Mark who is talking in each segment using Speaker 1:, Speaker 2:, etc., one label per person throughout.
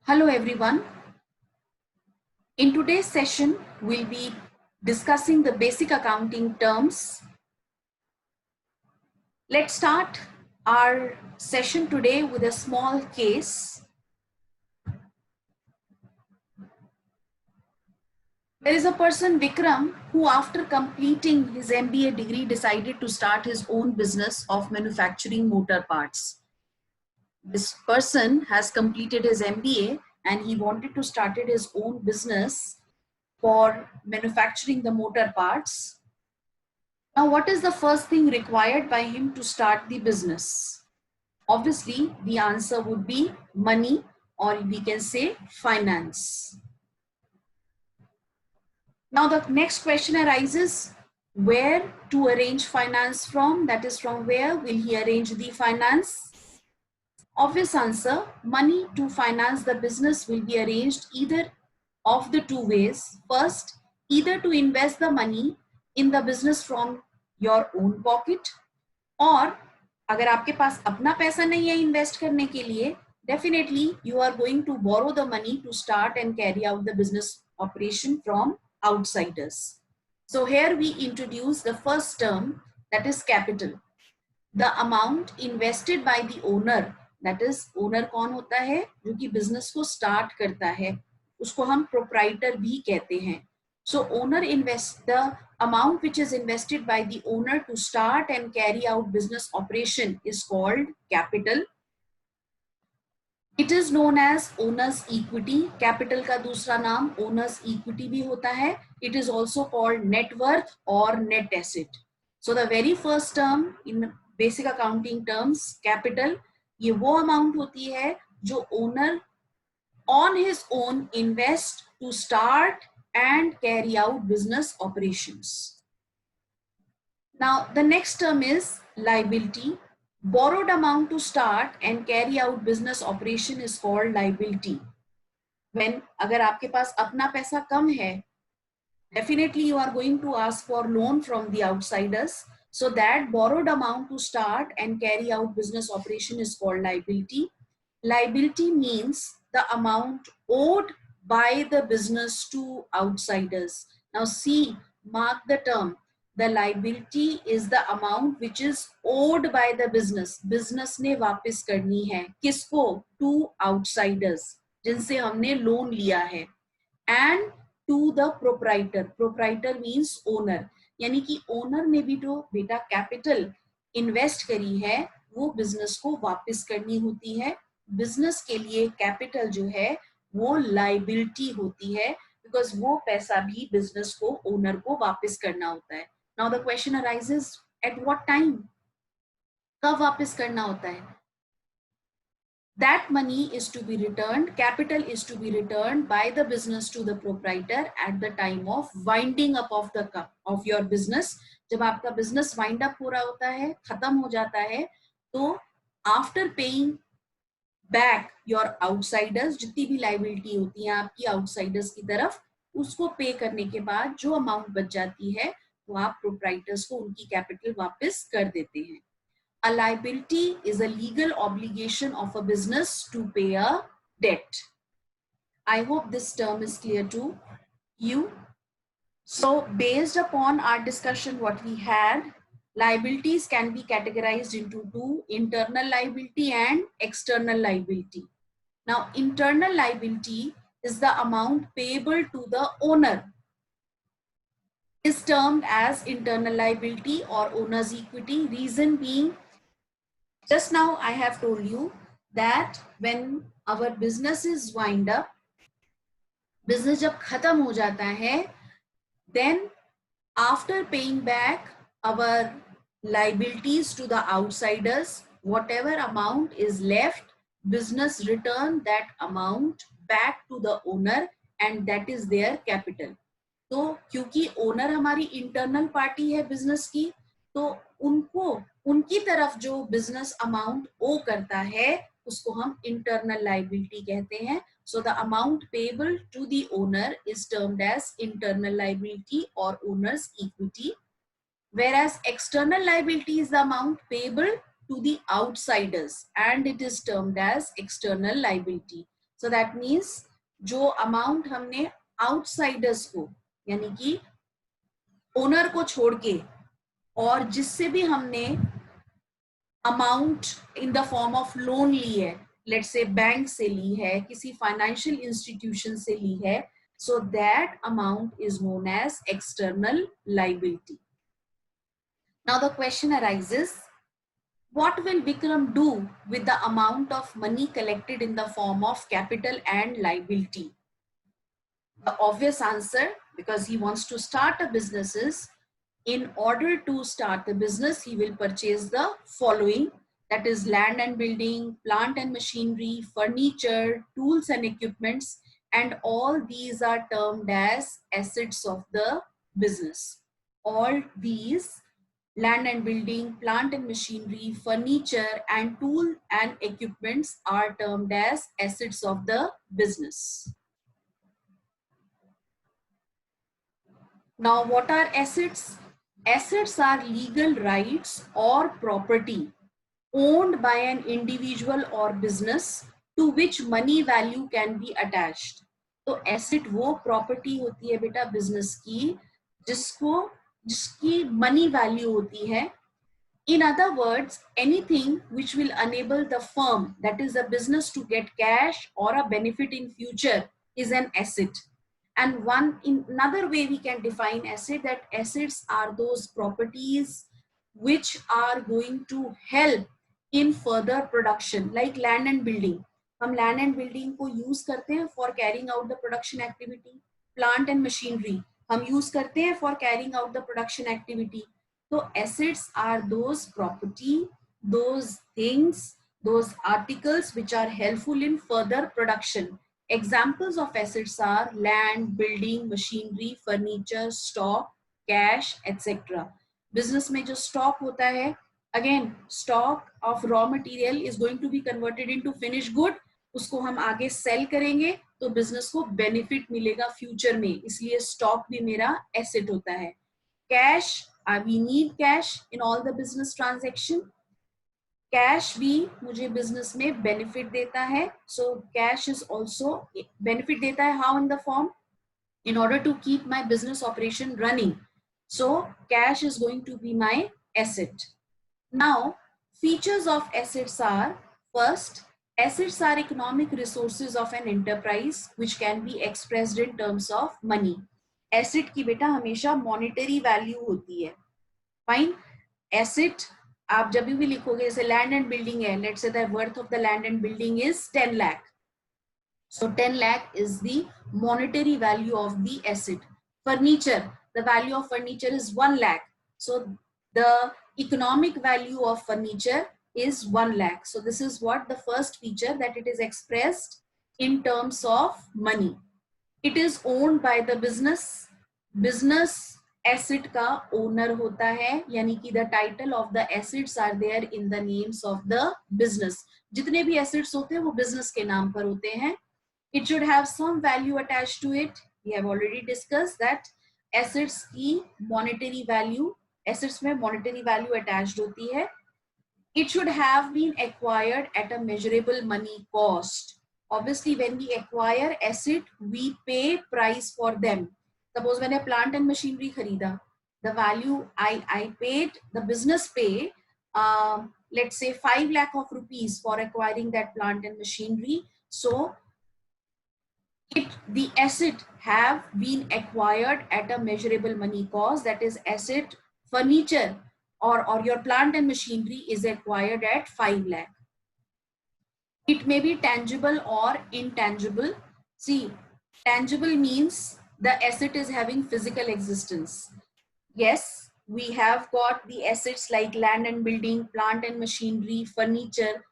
Speaker 1: Hello everyone. In today's session, we'll be discussing the basic accounting terms. Let's start our session today with a small case. There is a person, Vikram, who after completing his MBA degree decided to start his own business of manufacturing motor parts. This person has completed his MBA and he wanted to start his own business for manufacturing the motor parts. Now, what is the first thing required by him to start the business? Obviously, the answer would be money, or we can say finance. Now, the next question arises, where to arrange finance from? That is, from where will he arrange the finance? Obvious answer, money to finance the business will be arranged either of the two ways. First, either to invest the money in the business from your own pocket, और अगर आपके पास अपना पैसा नहीं है invest करने के लिए, definitely you are going to borrow the money to start and carry out the business operation from outsiders. So here we introduce the first term, that is capital. The amount invested by the owner, that is owner कौन होता है? जो कि business को start करता है, उसको हम proprietor भी कहते हैं. So owner invests the amount which is invested by the owner to start and carry out business operation is called capital. It is known as owner's equity. Capital का दूसरा नाम owner's equity भी होता है. It is also called net worth or net asset. So the very first term in basic accounting terms, capital, ये वो amount होती है जो owner on his own invest to start and carry out business operations. Now the next term is liability. Borrowed amount to start and carry out business operation is called liability. When अगर आपके पास अपना पैसा कम है, definitely you are going to ask for loan from the outsiders. So that borrowed amount to start and carry out business operation is called liability. Liability means the amount owed by the business to outsiders. Now see, mark the term. The liability is the amount which is owed by the business. Business ने वापस करनी है किसको? To outsiders जिनसे हमने loan लिया है. And to the proprietor. Proprietor means owner. यानी कि ओनर ने भी तो बेटा कैपिटल इन्वेस्ट करी है, वो बिजनेस को वापस करनी होती है. बिजनेस के लिए कैपिटल जो है वो लाइबिलिटी होती है, बिकॉज वो पैसा भी बिजनेस को ओनर को वापस करना होता है. Now the question arises, at what time? कब वापस करना होता है? That money is to be returned, capital is to be returned by the business to the proprietor at the time of winding up of your business. जब आपका business wind up हो रहा होता है, खत्म हो जाता है, तो after paying back your outsiders, जितनी भी liability होती है आपकी outsiders की तरफ, उसको पे करने के बाद जो amount बच जाती है, वो आप proprietors को उनकी capital वापस कर देते हैं. A liability is a legal obligation of a business to pay a debt. I hope this term is clear to you. So based upon our discussion what we had, liabilities can be categorized into two, internal liability and external liability. Now internal liability is the amount payable to the owner, is termed as internal liability or owner's equity. Reason being, just now I have told you that when our business is wind up, business जब खत्म हो जाता है, then after paying back our liabilities to the outsiders, whatever amount is left, business return that amount back to the owner and that is their capital. तो क्योंकि owner हमारी internal party है business की, तो उनको उनकी तरफ जो बिजनेस अमाउंट ओ करता है उसको हम इंटरनल लाइबिलिटी कहते हैं. So the amount payable to the owner is termed as internal liability or owner's equity, whereas external liability is the amount payable to the outsiders and it is termed as external liability. So that means जो amount हमने outsiders को यानी कि owner को छोड़ के और जिससे भी हमने amount in the form of loan ली है, लेट्स से बैंक से ली है, किसी फाइनेंशियल इंस्टीट्यूशन से ली है, so that amount is known as external liability. Now the question arises, what will Vikram do with the amount of money collected in the form of capital and liability? The obvious answer, because he wants to start a business, is in order to start the business, he will purchase the following, that is land and building, plant and machinery, furniture, tools and equipments, and all these are termed as assets of the business. All these land and building, plant and machinery, furniture, and tool and equipments are termed as assets of the business. Now, what are assets? Assets are legal rights or property owned by an individual or business to which money value can be attached. तो asset वो property होती है बेटा business की जिसकी money value होती है. In other words, anything which will enable the firm, that is the business, to get cash or a benefit in future is an asset. And another way we can define asset, that assets are those properties which are going to help in further production, like land and building. हम land and building को use करते हैं for carrying out the production activity. Plant and machinery हम use करते हैं for carrying out the production activity. So assets are those property, those things, those articles which are helpful in further production. Examples of assets are land, building, machinery, furniture, stock, cash, etc. Business में जो stock होता है, again stock of raw material is going to be converted into finished good. उसको हम आगे sell करेंगे तो business को benefit मिलेगा future में, इसलिए stock भी मेरा asset होता है. Cash, we need cash in all the business transaction. Cash भी मुझे बिजनेस में बेनिफिट देता है. So cash is also benefit देता है. How in the form? in order to keep my business operation running. So cash is going to be my asset. Now, features of assets are, first, assets are economic resources of an enterprise which can be expressed in terms of money. Asset की बेटा हमेशा monetary value होती है. Fine. Asset आप जब भी लिखोगे, जैसे लैंड एंड बिल्डिंग है, लेट्स से the worth of the land and building is 10 lakh. So 10 lakh is the monetary value of the asset. Furniture, the value of furniture is 1 lakh. So the economic value of furniture is 1 lakh. So this is what the first feature, that it is expressed in terms of money. It is owned by the business. Business asset का owner होता है, यानी कि the title of the assets are there in the names of the business. जितने भी assets होते हैं वो बिजनेस के नाम पर होते हैं. It should have some value attached to it. We have already discussed that assets की मॉनेटरी वैल्यू, एसेट्स में मॉनेटरी वैल्यू अटैच्ड होती है. It should have been acquired at a measurable money cost. Obviously, when we acquire asset, we pay price for them. Suppose when I plant and machinery kharida, the value I paid, the business pay, let's say 5 lakh of rupees for acquiring that plant and machinery. So the asset have been acquired at a measurable money cost, that is asset furniture or your plant and machinery is acquired at 5 lakh. It may be tangible or intangible. See, tangible means the asset is having physical existence. Yes, we have got the assets like land and building, plant and machinery, furniture.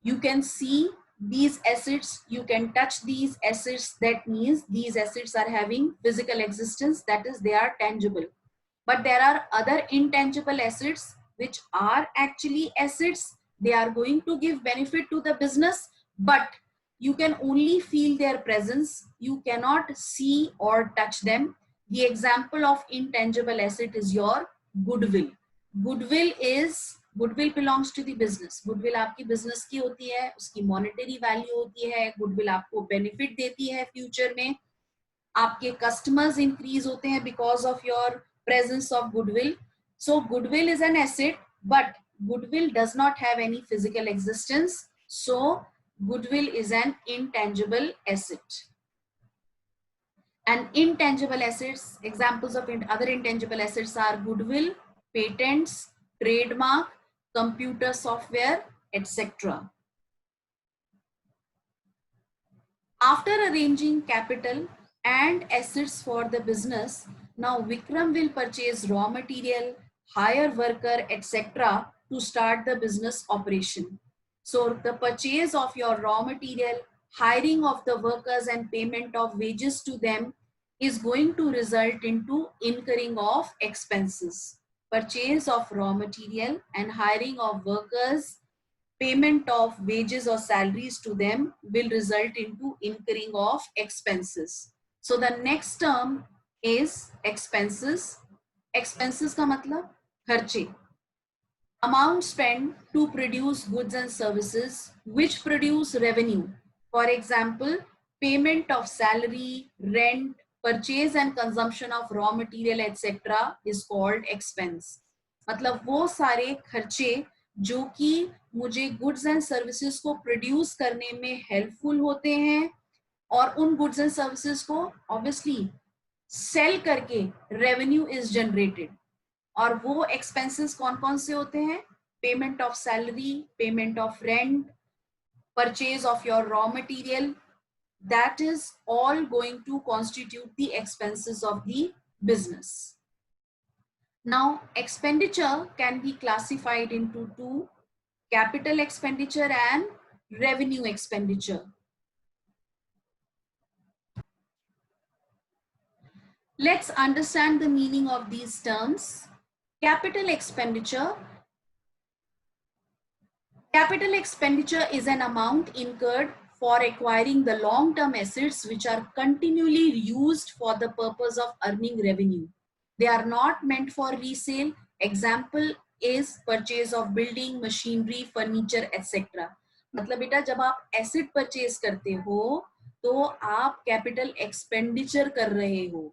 Speaker 1: You can see these assets, you can touch these assets. That means these assets are having physical existence, that is they are tangible. But there are other intangible assets which are actually assets. They are going to give benefit to the business, but you can only feel their presence. You cannot see or touch them. The example of intangible asset is your goodwill. Goodwill is goodwill belongs to the business. Goodwill आपकी business की होती है, उसकी monetary value होती है. Goodwill आपको benefit देती है फ्यूचर में. आपके कस्टमर्स इंक्रीज होते हैं because of your presence of goodwill. So goodwill is an asset, but goodwill does not have any physical existence. So goodwill is an intangible asset. And intangible assets, examples of other intangible assets are goodwill, patents, trademark, computer software, etc. After arranging capital and assets for the business, now Vikram will purchase raw material, hire worker, etc. to start the business operation. So the purchase of your raw material, hiring of the workers and payment of wages to them is going to result into incurring of expenses. Purchase of raw material and hiring of workers, payment of wages or salaries to them will result into incurring of expenses. So the next term is expenses. Expenses का मतलब खर्चे. Amount spent to produce goods and services which produce revenue. For example, payment of salary, rent, purchase and consumption of raw material etc. is called expense. मतलब वो सारे खर्चे जो कि मुझे गुड्स एंड सर्विसेज को प्रोड्यूस करने में हेल्पफुल होते हैं और उन गुड्स एंड सर्विसेज को ऑब्वियसली सेल करके रेवेन्यू इज जनरेटेड. और वो एक्सपेंसेस कौन कौन से होते हैं? Payment of salary, payment of rent, purchase of your raw material, that is all going to constitute the expenses of the business. Now expenditure can be classified into two: capital expenditure and revenue expenditure. Let's understand the meaning of these terms. Capital expenditure. Capital expenditure is an amount incurred for acquiring the long-term assets which are continually used for the purpose of earning revenue. They are not meant for resale. Example is purchase of building, machinery, furniture, etc. मतलब बेटा जब आप asset purchase करते हो तो आप capital expenditure कर रहे हो.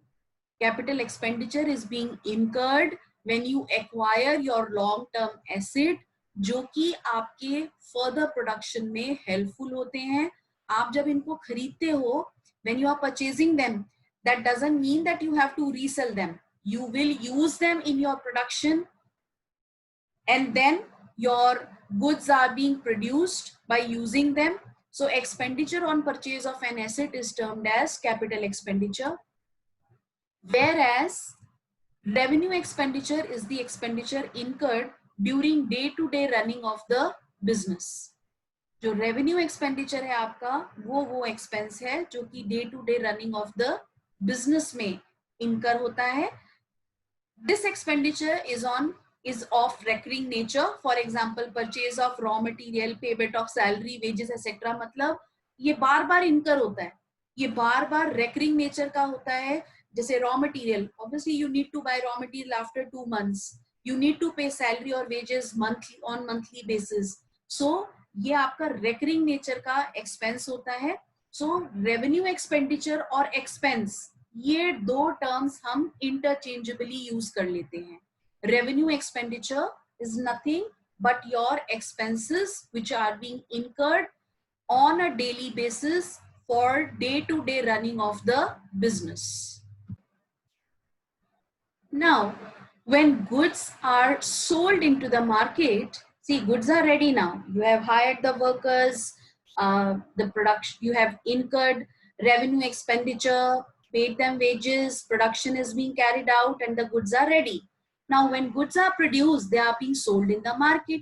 Speaker 1: Capital expenditure is being incurred when you acquire your long-term asset जो कि आपके फर्दर प्रोडक्शन में हेल्पफुल होते हैं. आप जब इनको खरीदते हो, when you are purchasing them, that doesn't mean that you have to resell them. You will use them in your production and then your goods are being produced by using them. So expenditure on purchase of an asset is termed as capital expenditure. Whereas revenue expenditure is the expenditure incurred during day-to-day running of the business. जो revenue expenditure है आपका वो expense है जो कि day-to-day running of the business में incur होता है. This expenditure is of recurring nature. For example, purchase of raw material, payment of salary, wages, etc. मतलब ये बार बार incur होता है, ये बार बार recurring nature का होता है. जैसे raw material, obviously you need to buy raw material after 2 months. You need to pay salary or wages monthly basis. So ये आपका recurring nature का expense होता है. So revenue expenditure और expense ये दो टर्म्स हम इंटरचेंजेबली यूज कर लेते हैं. Revenue expenditure is nothing but your expenses which are being incurred on a daily basis for day to day running of the business. Now when goods are sold into the market, see, goods are ready now. You have hired the workers, the production, you have incurred revenue expenditure, paid them wages, production is being carried out and the goods are ready. Now when goods are produced, they are being sold in the market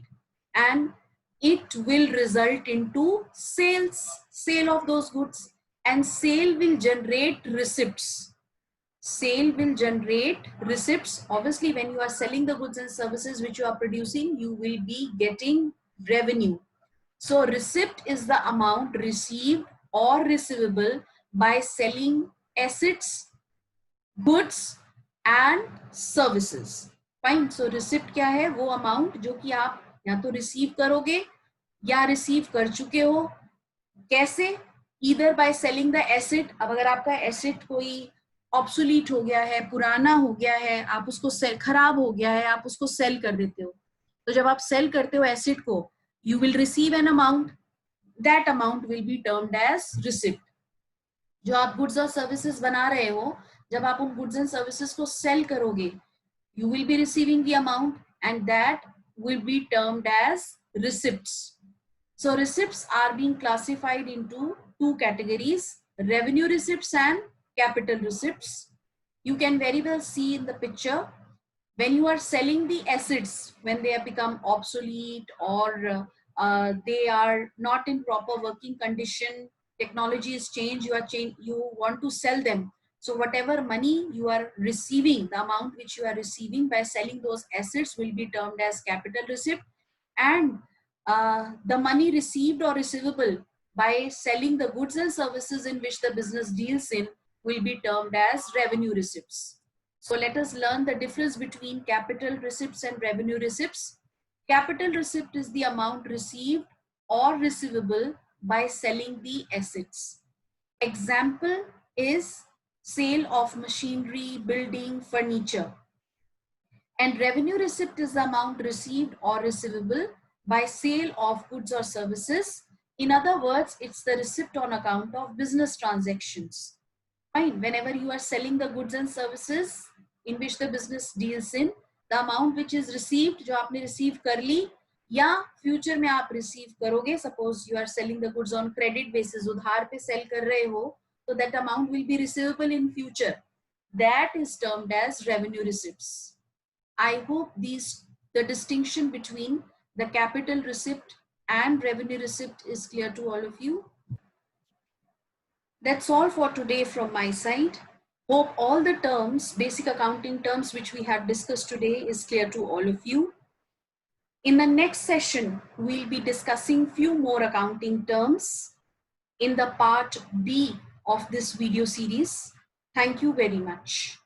Speaker 1: and it will result into sale of those goods, and sale will generate receipts. Sale will generate receipts. Obviously when you are selling the goods and services which you are producing, you will be getting revenue. So receipt is the amount received or receivable by selling assets, goods and services. Fine. So receipt क्या है? वो amount जो कि आप या तो receive करोगे या रिसीव कर चुके हो। कैसे? Either by selling the asset. अब अगर आपका एसेट कोई ऑब्सोलीट हो गया है, पुराना हो गया है, आप उसको सेल, खराब हो गया है, आप उसको सेल कर देते हो, तो जब आप सेल करते हो एसेट को, you will receive an amount, that amount will be termed as receipt. जो आप गुड्स और सर्विसेज बना रहे हो, जब आप उन गुड्स एंड सर्विसेज को सेल करोगे, you will be receiving the amount and that will be termed as receipts. So receipts are being classified into two categories, revenue receipts and capital receipts. You can very well see in the picture, when you are selling the assets, when they have become obsolete or they are not in proper working condition, technology is changed, you want to sell them. So whatever money you are receiving, the amount which you are receiving by selling those assets will be termed as capital receipt, and the money received or receivable by selling the goods and services in which the business deals in will be termed as revenue receipts. So let us learn the difference between capital receipts and revenue receipts. Capital receipt is the amount received or receivable by selling the assets. Example is sale of machinery, building, furniture. And revenue receipt is the amount received or receivable by sale of goods or services. In other words, it's the receipt on account of business transactions. Fine. Whenever you are selling the goods and services in which the business deals in, the amount which is received, जो आपने receive कर ली या future में आप receive करोगे, suppose you are selling the goods on credit basis, उधार पे sell कर रहे हो, so that amount will be receivable in future. That is termed as revenue receipts. I hope the distinction between the capital receipt and revenue receipt is clear to all of you. That's all for today from my side. Hope all the terms, basic accounting terms which we have discussed today is clear to all of you. In the next session, we'll be discussing few more accounting terms in the part B of this video series. Thank you very much.